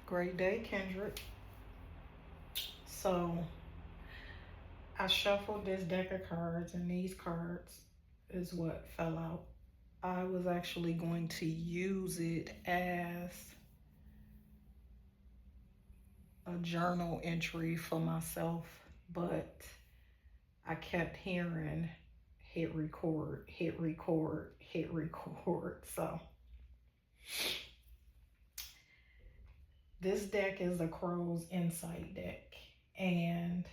Great day, Kendrick. So, I shuffled this deck of cards, and these cards is what fell out. I was actually going to use it as a journal entry for myself, but I kept hearing hit record, hit record, hit record. So, this deck is a Crow's Insight deck, and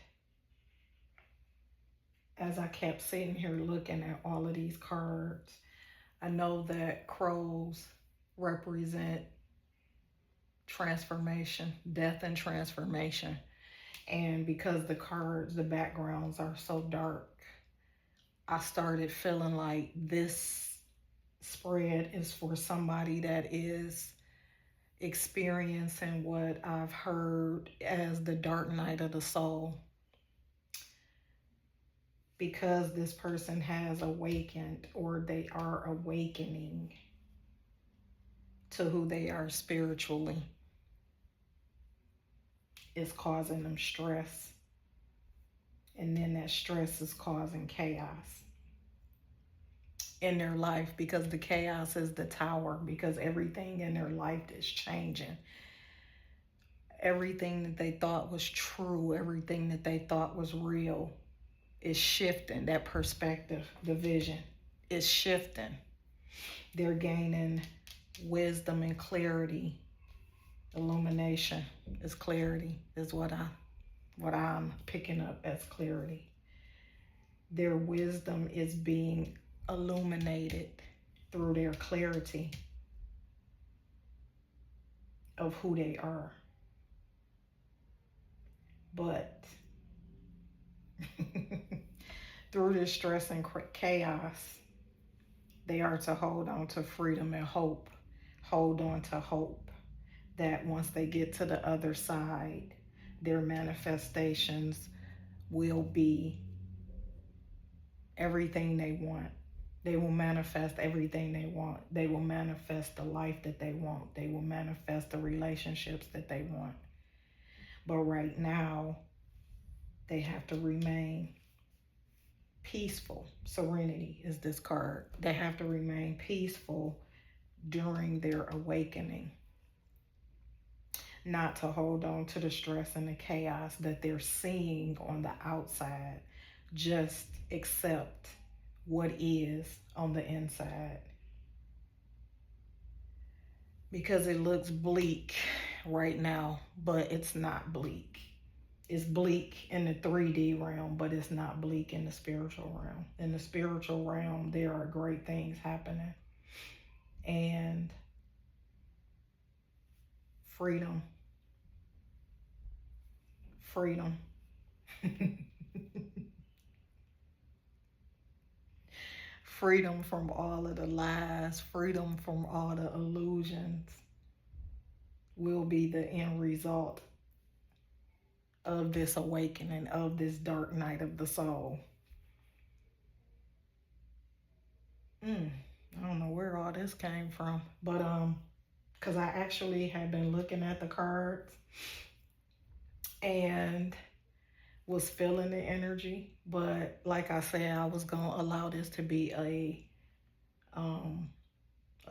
as I kept sitting here looking at all of these cards, I know that crows represent transformation, death and transformation. And because the cards, the backgrounds are so dark, I started feeling like this spread is for somebody that is experiencing what I've heard as the dark night of the soul. Because this person has awakened, or they are awakening to who they are spiritually, is causing them stress. And then that stress is causing chaos in their life, because the chaos is the tower, because everything in their life is changing. Everything that they thought was true, everything that they thought was real is shifting. That perspective, the vision is shifting. They're gaining wisdom and clarity. Illumination is clarity, is what I'm picking up as clarity. Their wisdom is being illuminated through their clarity of who they are. But through this stress and chaos, they are to hold on to freedom and hope. Hold on to hope that once they get to the other side, their manifestations will be everything they want. They will manifest everything they want. They will manifest the life that they want. They will manifest the relationships that they want. But right now, they have to remain peaceful. Serenity is this card. They have to remain peaceful during their awakening. Not to hold on to the stress and the chaos that they're seeing on the outside. Just accept what is on the inside. Because it looks bleak right now, but it's not bleak. It's bleak in the 3D realm, but it's not bleak in the spiritual realm. In the spiritual realm, there are great things happening. And freedom. Freedom. Freedom from all of the lies, freedom from all the illusions will be the end result of this awakening, of this dark night of the soul. I don't know where all this came from, but because I actually had been looking at the cards and was feeling the energy, but like I said, I was gonna allow this to be a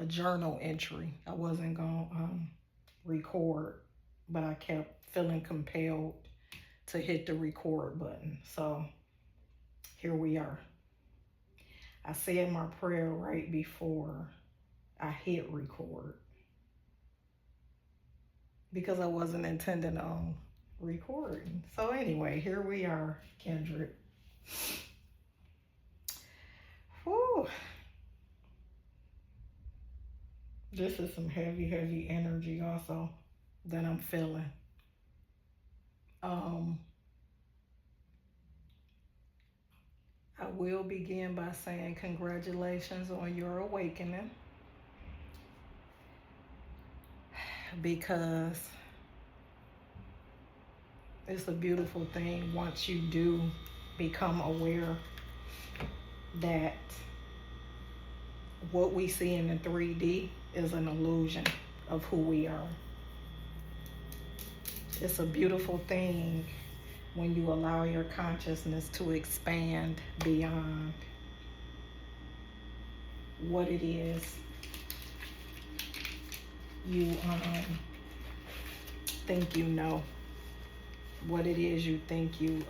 journal entry. I wasn't gonna record, but I kept feeling compelled to hit the record button. So here we are. I said my prayer right before I hit record because I wasn't intending on recording. So anyway, here we are, Kendrick. Whew. This is some heavy, heavy energy also that I'm feeling. I will begin by saying congratulations on your awakening, because it's a beautiful thing once you do become aware that what we see in the 3D is an illusion of who we are. It's a beautiful thing when you allow your consciousness to expand beyond what it is you think you know, what it is you think you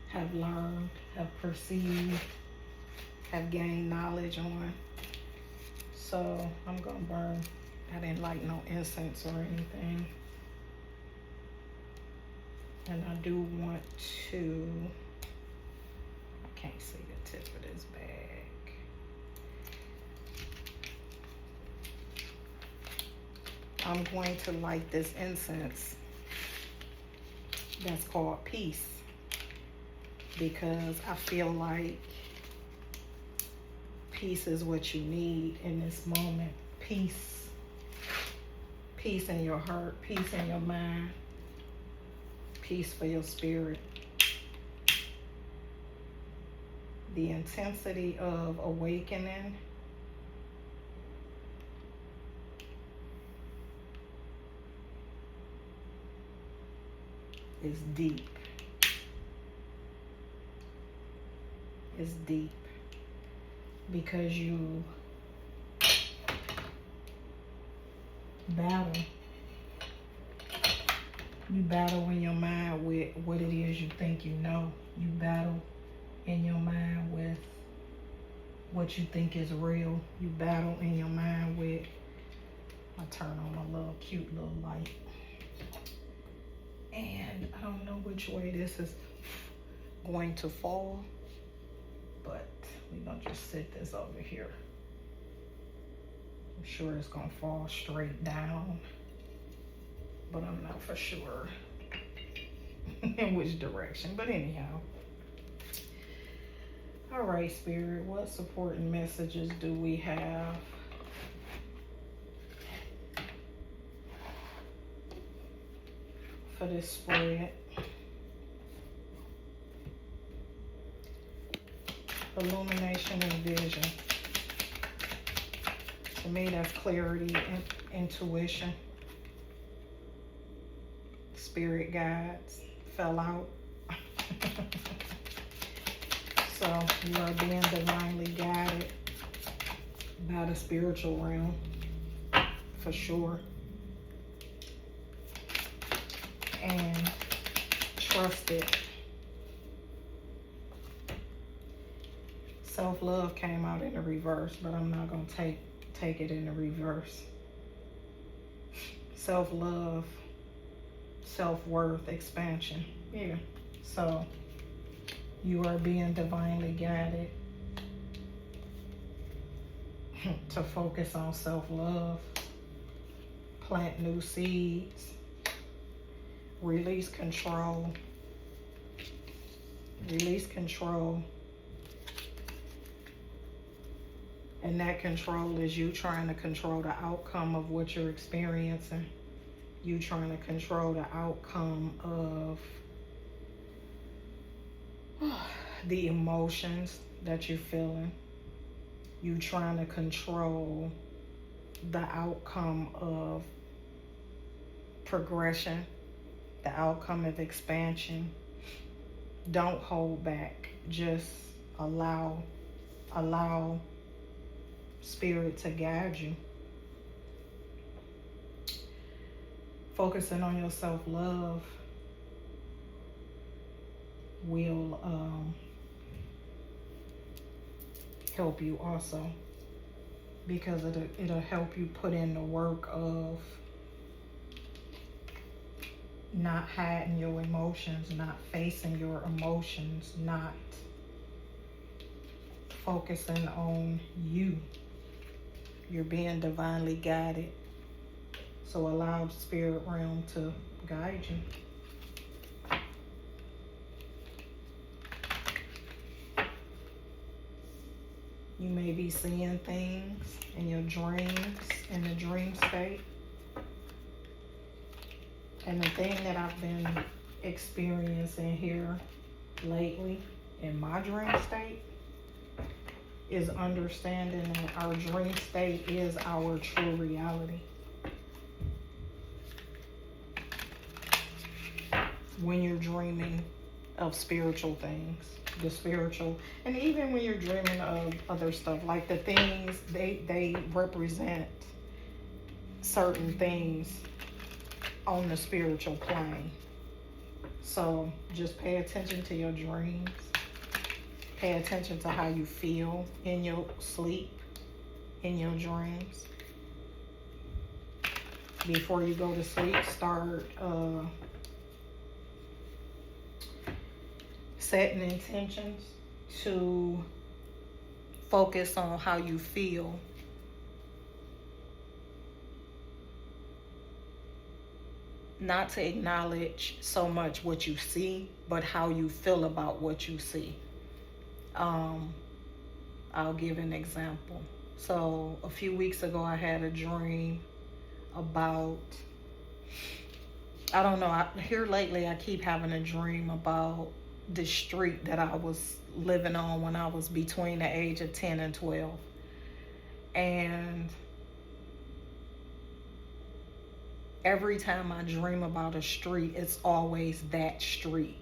have learned, have perceived, have gained knowledge on. So I'm gonna burn. I didn't light no incense or anything. And I do want to, I can't see the tip of this bag. I'm going to light this incense that's called peace, because I feel like peace is what you need in this moment. Peace. Peace in your heart, peace in your mind, peace for your spirit. The intensity of awakening is deep. It's deep because you battle. You battle in your mind with what it is you think you know. You battle in your mind with what you think is real. You battle in your mind with, I turn on my little cute little light. And I don't know which way this is going to fall, but we're gonna just set this over here. I'm sure it's gonna fall straight down, but I'm not for sure in which direction. But anyhow, all right, Spirit, what supporting messages do we have for this spread? Illumination and vision. To me, that's clarity and intuition. Spirit guides fell out. So you are being divinely guided by the spiritual realm, for sure. And trust it. Self-love came out in the reverse, but I'm not going to take it in the reverse. Self-love, self-worth, expansion. Yeah. So you are being divinely guided to focus on self-love, plant new seeds, release control, and that control is you trying to control the outcome of what you're experiencing. You trying to control the outcome of the emotions that you're feeling. You trying to control the outcome of progression, the outcome of expansion. Don't hold back. Just allow Spirit to guide you. Focusing on your self-love will help you also, because it'll help you put in the work of not hiding your emotions, not facing your emotions, not focusing on you. You're being divinely guided. So allow the spirit realm to guide you. You may be seeing things in your dreams, in the dream state. And the thing that I've been experiencing here lately in my dream state is understanding that our dream state is our true reality. when you're dreaming of spiritual things, the spiritual, and even when you're dreaming of other stuff, like the things, they represent certain things on the spiritual plane. So just pay attention to your dreams. Pay attention to how you feel in your sleep, in your dreams. Before you go to sleep, start setting intentions to focus on how you feel. Not to acknowledge so much what you see, but how you feel about what you see. I'll give an example. So a few weeks ago, I had a dream about, I don't know, here lately I keep having a dream about the street that I was living on when I was between the age of 10 and 12. And every time I dream about a street, it's always that street.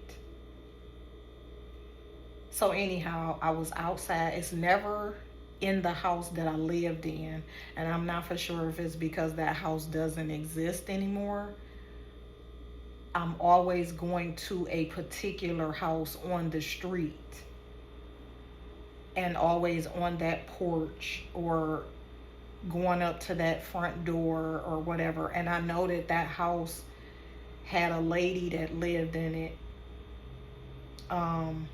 So anyhow, I was outside. It's never in the house that I lived in. And I'm not for sure if it's because that house doesn't exist anymore. I'm always going to a particular house on the street. And always on that porch or going up to that front door or whatever. And I know that that house had a lady that lived in it.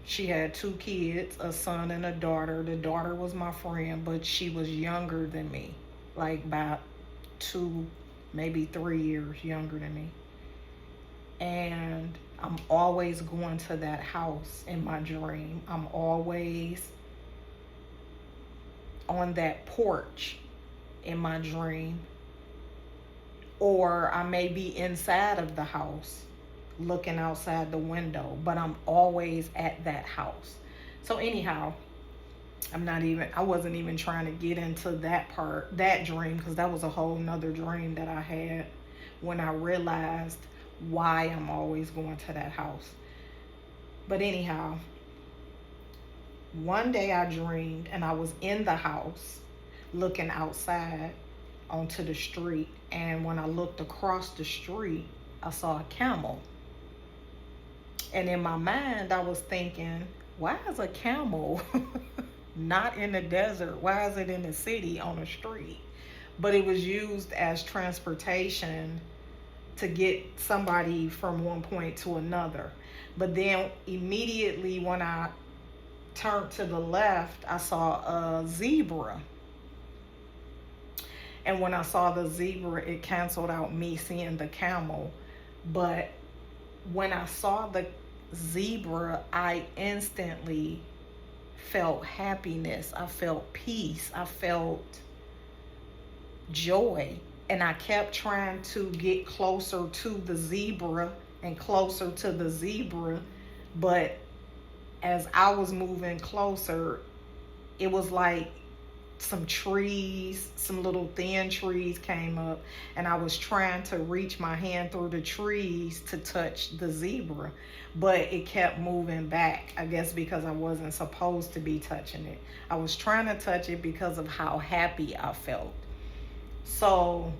She had 2 kids, a son and a daughter. The daughter was my friend, but she was younger than me, like about 2, maybe 3 years younger than me. And I'm always going to that house in my dream. I'm always on that porch in my dream. Or I may be inside of the house looking outside the window, but I'm always at that house. So anyhow, I wasn't even trying to get into that dream, because that was a whole nother dream that I had when I realized why I'm always going to that house. But anyhow, one day I dreamed and I was in the house looking outside onto the street, and when I looked across the street, I saw a camel. And in my mind, I was thinking, why is a camel not in the desert? Why is it in the city on the street? But it was used as transportation to get somebody from one point to another. But then immediately when I turned to the left, I saw a zebra. And when I saw the zebra, it canceled out me seeing the camel. But when I saw the zebra, I instantly felt happiness. I felt peace. I felt joy. And I kept trying to get closer to the zebra and closer to the zebra. But as I was moving closer, it was like some trees, some little thin trees came up, and I was trying to reach my hand through the trees to touch the zebra, but it kept moving back, I guess because I wasn't supposed to be touching it. I was trying to touch it because of how happy I felt. So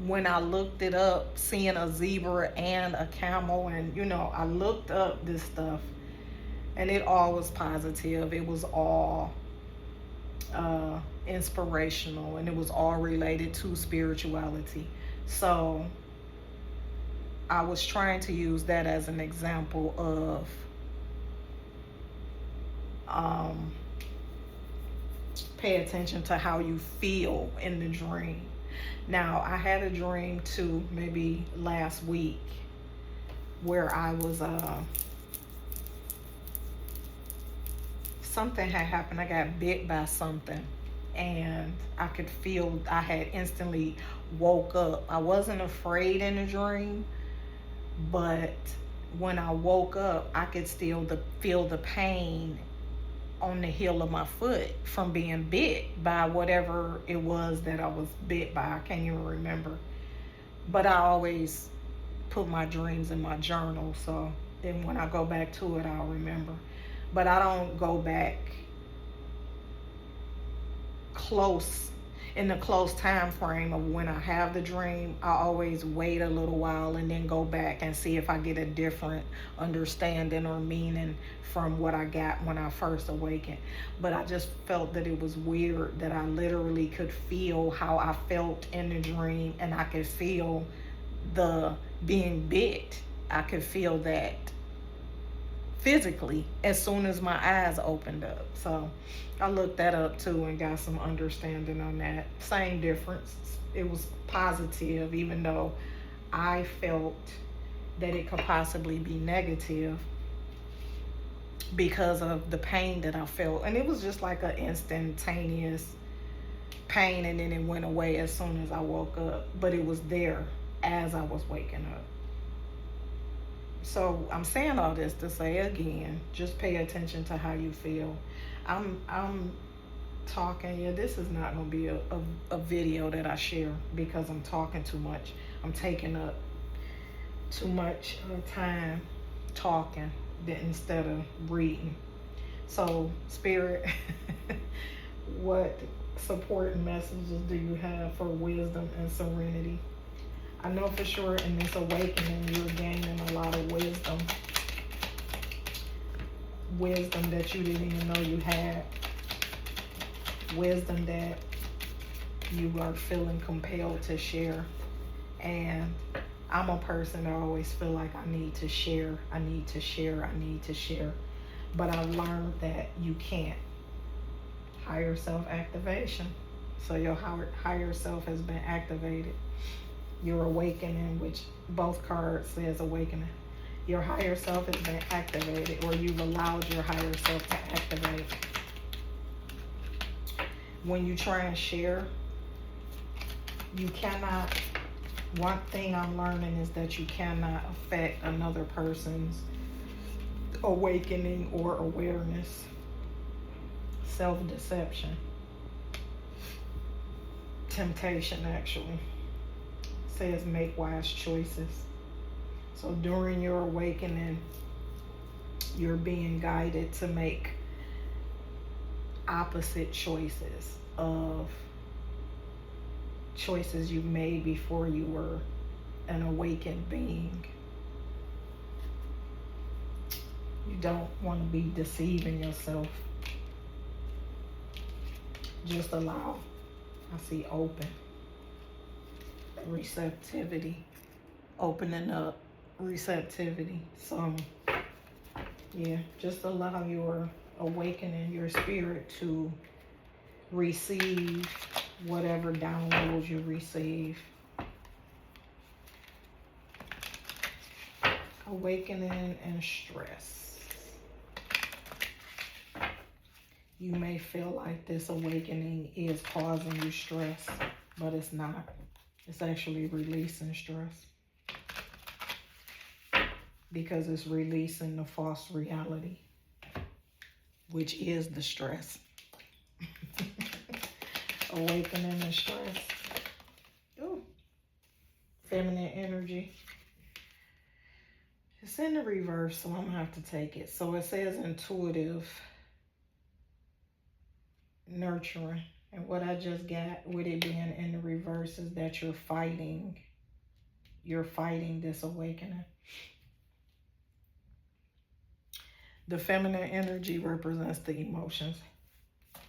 when I looked it up, seeing a zebra and a camel, and I looked up this stuff, and it all was positive. It was all inspirational, and it was all related to spirituality. So I was trying to use that as an example of pay attention to how you feel in the dream. Now, I had a dream too, maybe last week, where I was something had happened. I got bit by something, and I could feel, I had instantly woke up. I wasn't afraid in the dream, but when I woke up, I could still feel the pain on the heel of my foot from being bit by whatever it was that I was bit by. I can't even remember. But I always put my dreams in my journal. So then when I go back to it, I'll remember. But I don't go back close in the close time frame of when I have the dream. I always wait a little while and then go back and see if I get a different understanding or meaning from what I got when I first awakened. But I just felt that it was weird that I literally could feel how I felt in the dream, and I could feel the being bit. I could feel that physically as soon as my eyes opened up. So I looked that up too and got some understanding on that. Same difference. It was positive, even though I felt that it could possibly be negative because of the pain that I felt. And it was just like an instantaneous pain, and then it went away as soon as I woke up. But it was there as I was waking up. So I'm saying all this to say again, just pay attention to how you feel. I'm talking, yeah, this is not going to be a video that I share because I'm talking too much. I'm taking up too much time talking instead of reading. So Spirit, what supporting messages do you have for wisdom and serenity? I know for sure in this awakening, you're gaining a lot of wisdom. Wisdom that you didn't even know you had. Wisdom that you are feeling compelled to share. And I'm a person that always feel like I need to share. I need to share. I need to share. But I learned that you can't. Higher self activation. So your higher self has been activated. Your awakening, which both cards says awakening. Your higher self has been activated, or you've allowed your higher self to activate. When you try and share, you cannot, one thing I'm learning is that you cannot affect another person's awakening or awareness. Self-deception. Temptation, actually. Says make wise choices. So during your awakening, you're being guided to make opposite choices of choices you made before you were an awakened being. You don't want to be deceiving yourself. Just allow. I see open. Receptivity. Opening up. Receptivity. So, yeah, just allow your awakening, your spirit to receive whatever downloads you receive. Awakening and stress. You may feel like this awakening is causing you stress, but it's not. It's actually releasing stress because it's releasing the false reality, which is the stress. Awakening and stress. Ooh. Feminine energy. It's in the reverse, so I'm going to have to take it. So it says intuitive, nurturing. And what I just got with it being in the reverse is that you're fighting this awakening. The feminine energy represents the emotions.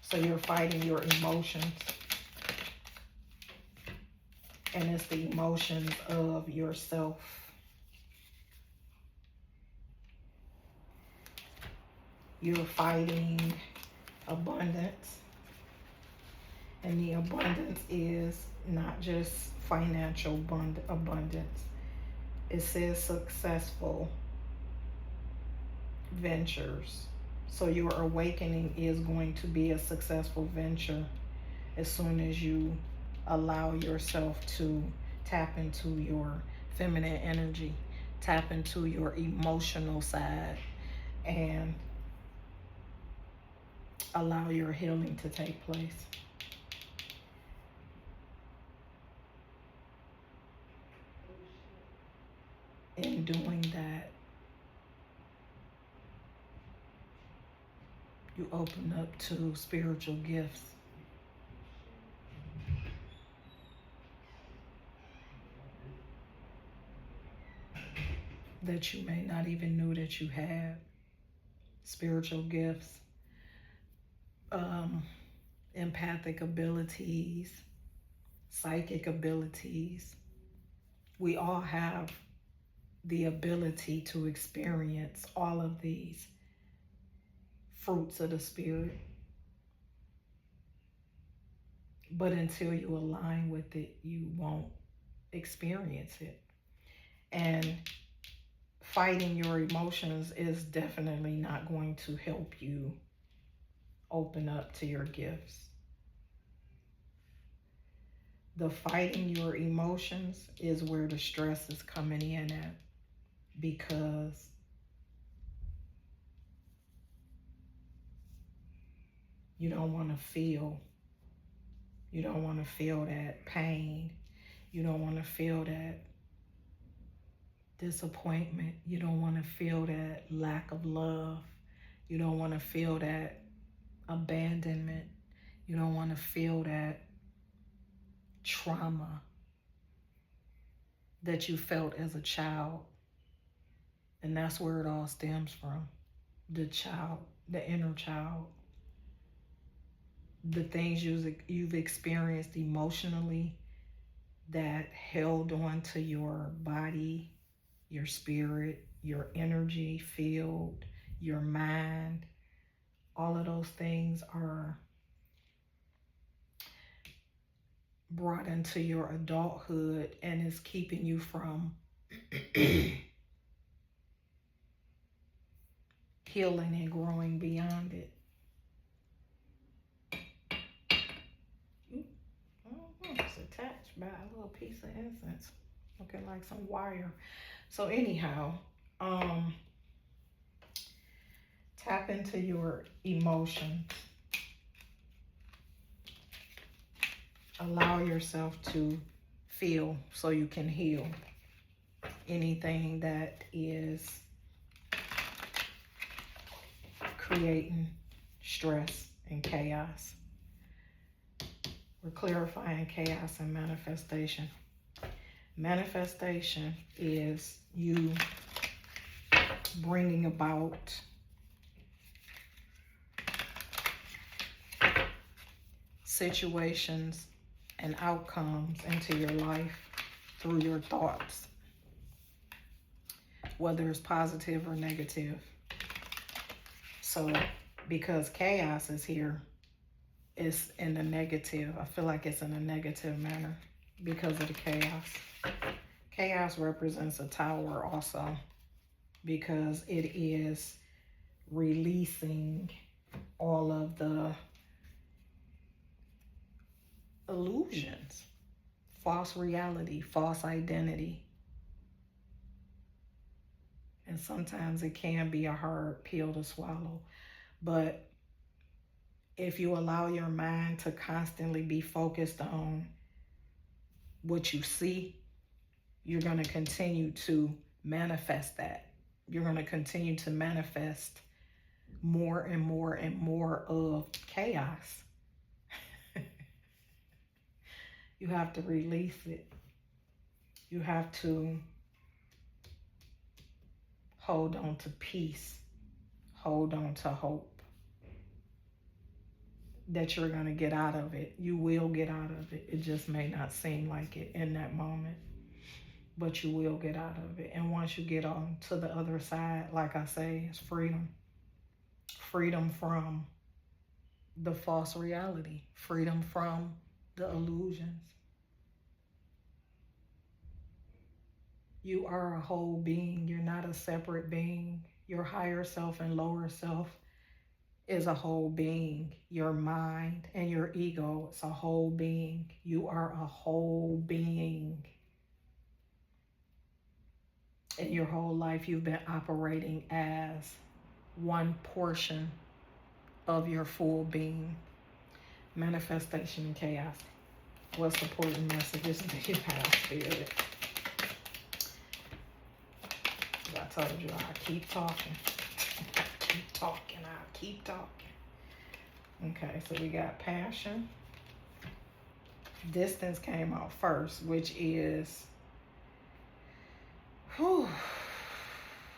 So you're fighting your emotions. And it's the emotions of yourself. You're fighting abundance. And the abundance is not just financial abundance. It says successful ventures. So your awakening is going to be a successful venture as soon as you allow yourself to tap into your feminine energy, tap into your emotional side, and allow your healing to take place. doing that, you open up to spiritual gifts that you may not even knew that you had. Spiritual gifts, empathic abilities, psychic abilities. We all have the ability to experience all of these fruits of the Spirit. But until you align with it, you won't experience it. And fighting your emotions is definitely not going to help you open up to your gifts. The fighting your emotions is where the stress is coming in at, because you don't want to feel. You don't want to feel that pain. You don't want to feel that disappointment. You don't want to feel that lack of love. You don't want to feel that abandonment. You don't want to feel that trauma that you felt as a child. And that's where it all stems from. The child, the inner child. The things you've experienced emotionally that held on to your body, your spirit, your energy field, your mind. All of those things are brought into your adulthood and is keeping you from healing and growing beyond it. It's attached by a little piece of incense, looking like some wire. So anyhow, tap into your emotions. Allow yourself to feel so you can heal anything that is creating stress and chaos. We're clarifying chaos and manifestation. Manifestation is you bringing about situations and outcomes into your life through your thoughts, whether it's positive or negative. So because chaos is here, it's in the negative. I feel like it's in a negative manner because of the chaos. Chaos represents a tower also, because it is releasing all of the illusions, false reality, false identity. And sometimes it can be a hard pill to swallow. But if you allow your mind to constantly be focused on what you see, you're going to continue to manifest that. You're going to continue to manifest more and more and more of chaos. You have to release it. You have to hold on to peace. Hold on to hope that you're going to get out of it. You will get out of it. It just may not seem like it in that moment, but you will get out of it. And once you get on to the other side, like I say, it's freedom. Freedom from the false reality. Freedom from the illusions. You are a whole being. You're not a separate being. Your higher self and lower self is a whole being. Your mind and your ego is a whole being. You are a whole being. In your whole life, you've been operating as one portion of your full being. Manifestation and chaos. What supporting messages do you have, Spirit? told you I'll keep talking. Keep talking. I'll keep talking. Okay, so we got passion. Distance came out first, which is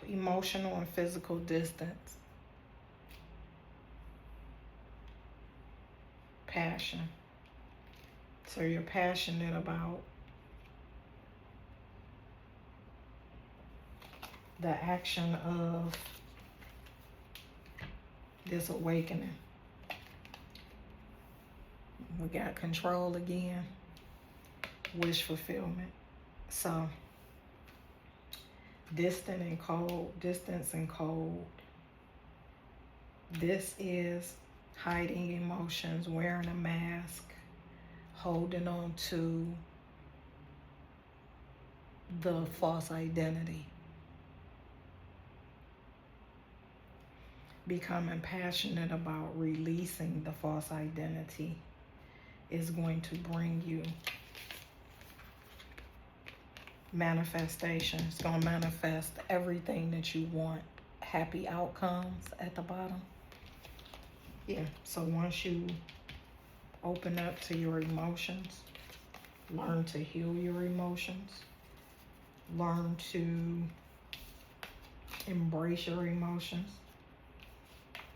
emotional and physical distance. Passion. So you're passionate about the action of this awakening. We got control again. Wish fulfillment. So distance and cold. This is hiding emotions, wearing a mask, holding on to the false identity. Becoming passionate about releasing the false identity is going to bring you manifestation. It's going to manifest everything that you want. Happy outcomes at the bottom. Yeah, so once you open up to your emotions, learn to heal your emotions, learn to embrace your emotions,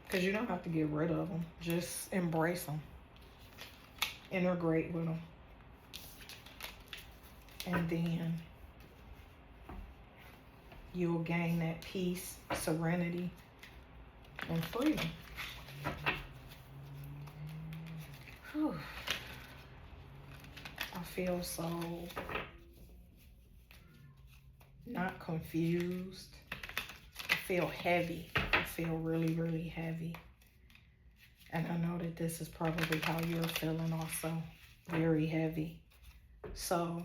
because you don't have to get rid of them. Just embrace them. Integrate with them. And then you'll gain that peace, serenity, and freedom. Whew. I feel so not confused. I feel heavy. I feel really, really heavy. And I know that this is probably how you're feeling also. Very heavy. So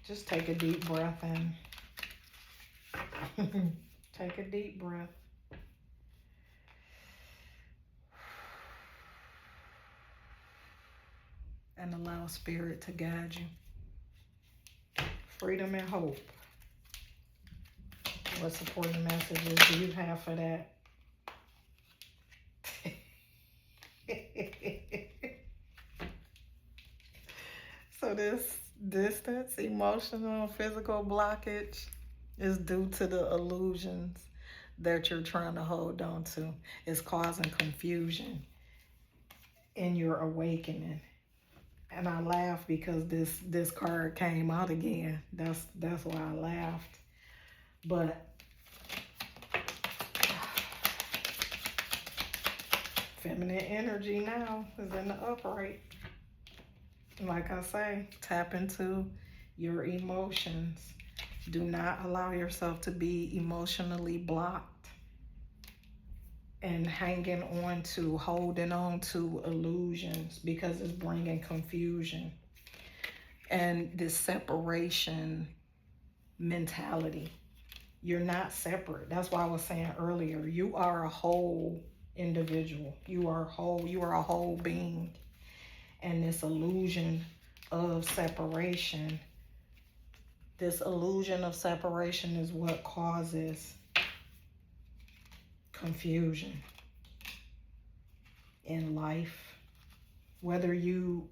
just take a deep breath in. Take a deep breath. And allow spirit to guide you. Freedom and hope. What supporting messages do you have for that? So this distance, emotional, physical blockage is due to the illusions that you're trying to hold on to. It's causing confusion in your awakening. And I laugh because this card came out again. That's why I laughed. But feminine energy now is in the upright. Like I say, tap into your emotions. Do not allow yourself to be emotionally blocked and hanging on to, holding on to illusions, because it's bringing confusion and this separation mentality. You're not separate. That's why I was saying earlier, you are a whole individual. You are whole. You are a whole being. And this illusion of separation, is what causes confusion in life. Whether you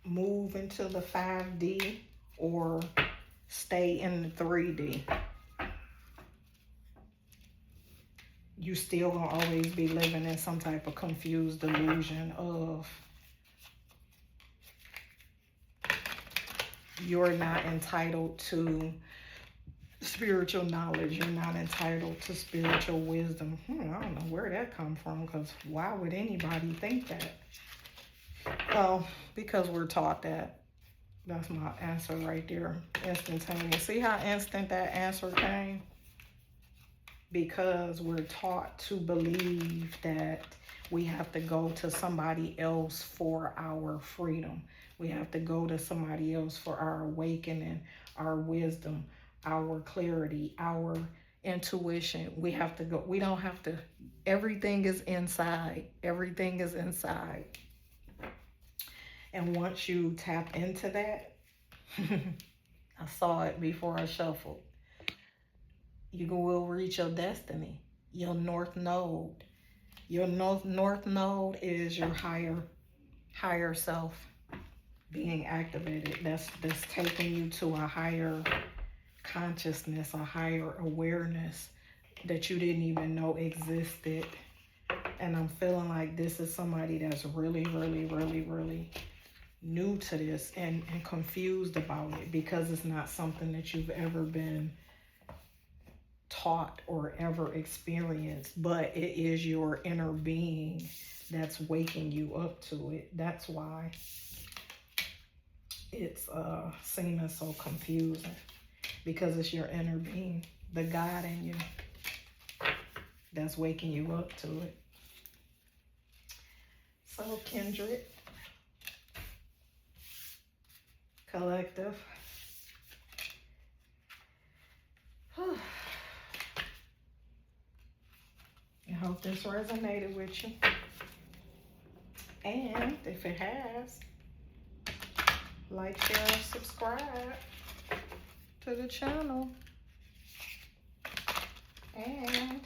move into the 5D or stay in the 3D, you still gonna always be living in some type of confused illusion of you're not entitled to spiritual knowledge. You're not entitled to spiritual wisdom. I don't know where that come from, because why would anybody think that? Oh, because we're taught that. That's my answer right there. Instantaneous. See how instant that answer came? Because we're taught to believe that we have to go to somebody else for our freedom. We have to go to somebody else for our awakening, our wisdom, our clarity, our intuition. We have to go. We don't have to. Everything is inside. Everything is inside. And once you tap into that, I saw it before I shuffled. You will reach your destiny, your north node. Your north node is your higher self being activated. That's taking you to a higher consciousness, a higher awareness that you didn't even know existed. And I'm feeling like this is somebody that's really, really, really, really new to this and confused about it, because it's not something that you've ever been taught or ever experienced, but it is your inner being that's waking you up to it. That's why it's seeming so confusing, because it's your inner being, the God in you, that's waking you up to it. So Kindred, Collective, I hope this resonated with you. And if it has, like, share, and subscribe to the channel. And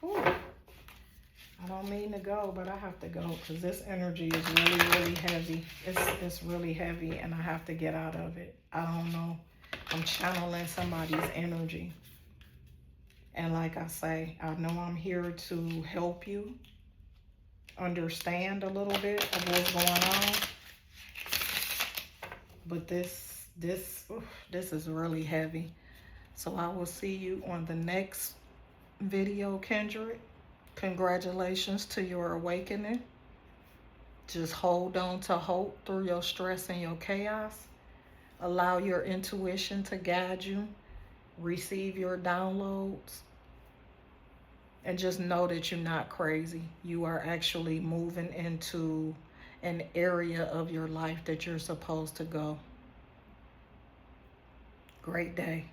I don't mean to go, but I have to go because this energy is really, really heavy. It's really heavy and I have to get out of it. I don't know. I'm channeling somebody's energy. And like I say, I know I'm here to help you understand a little bit of what's going on. But this is really heavy. So I will see you on the next video, Kindred. Congratulations to your awakening. Just hold on to hope through your stress and your chaos. Allow your intuition to guide you. Receive your downloads. And just know that you're not crazy. You are actually moving into an area of your life that you're supposed to go. Great day.